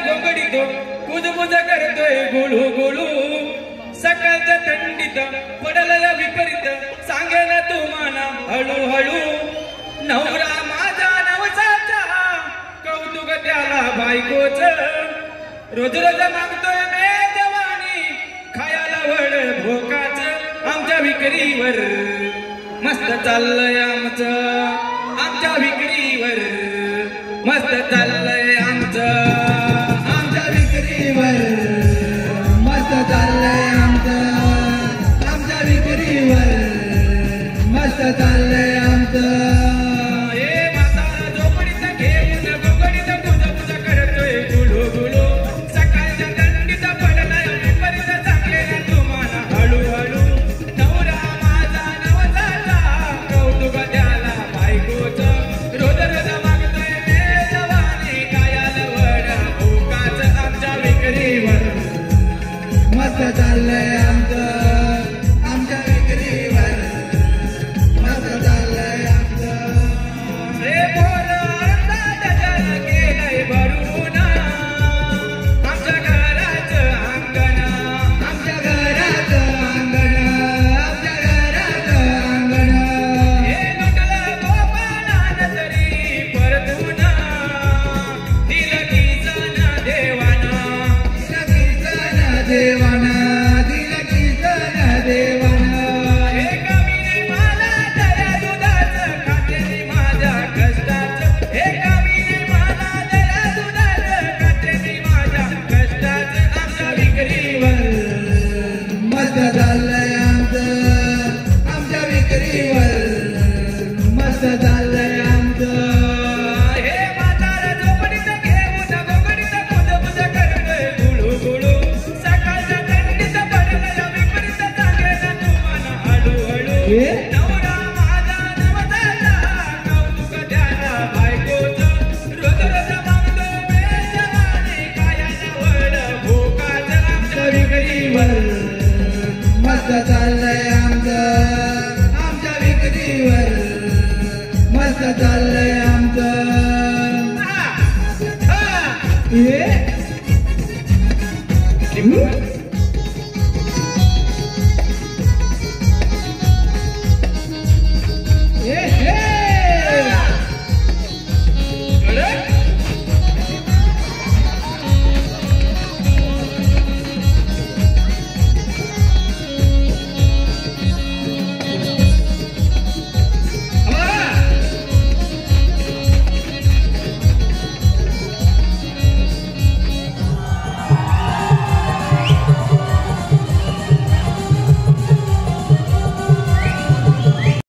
गोंगडीत कुजबुज करतोय गुळू गुळू सकाळच्या थंडीत पडलेला विपरीत सांगेन तुम्हाला हळूहळू नवरा माझा नवसाचा कौतुक त्याला बायकोच रोज रोज मागतोय मेजवानी खायला वड भोकाच आमच्या विक्रीवर मस्त चाललंय आमच्या विक्रीवर मस्त चाललंय आमच्या विक्रीवर मस्त चाललंय आमच्या विक्रीवर मस्त चाललंय हे म्हातारा झोपडीत घेऊन गोंगडीत कुजबुज करतोय गुळू गुळू सकाळच्या थंडीत पडलाय विपरीत सांगेन तुम्हाला हळूहळू नवरा माझा नवसाचा कौतुक त्याला बायकोच रोज रोज मागतोय मेजवानी खायला वड भोकाच आमच्या विक्रीवर मस्त चाललंय आमच्या विक्रीवर मस्त चाललंय रे बोल अंदाज केलंय भरून आमच्या घराचं अंगण आमच्या घराचं अंगण हे लुटलं गोपाळानं तरी परतून दिलं की जण देवानं दिलं की जण देवानं हे कमीने मला दया दुधाचं खात्याने माझ्या कष्टाचं हे कमीने मला दया दुधाचं खात्याने माझ्या कष्टाचं आमच्या विक्रीवर मस्त चाललंय आमच्या विक्रीवर मस्त चाललंय हे म्हातारा झोपडीत घेऊन गोंगडीत कुजबुज करतोय गुळू गुळू सकाळच्या थंडीत पडलेला विपरीत सांगेन तुम्हाला हळूहळू नवरा माझा नवसाचा कौतुक त्याला बायकोच रोज रोज मागतोय मेजवानी खायला वड भोकाच आमच्या विक्रीवर मस्त चाललंय आमच्या विक्रीवर मस्त चाललंय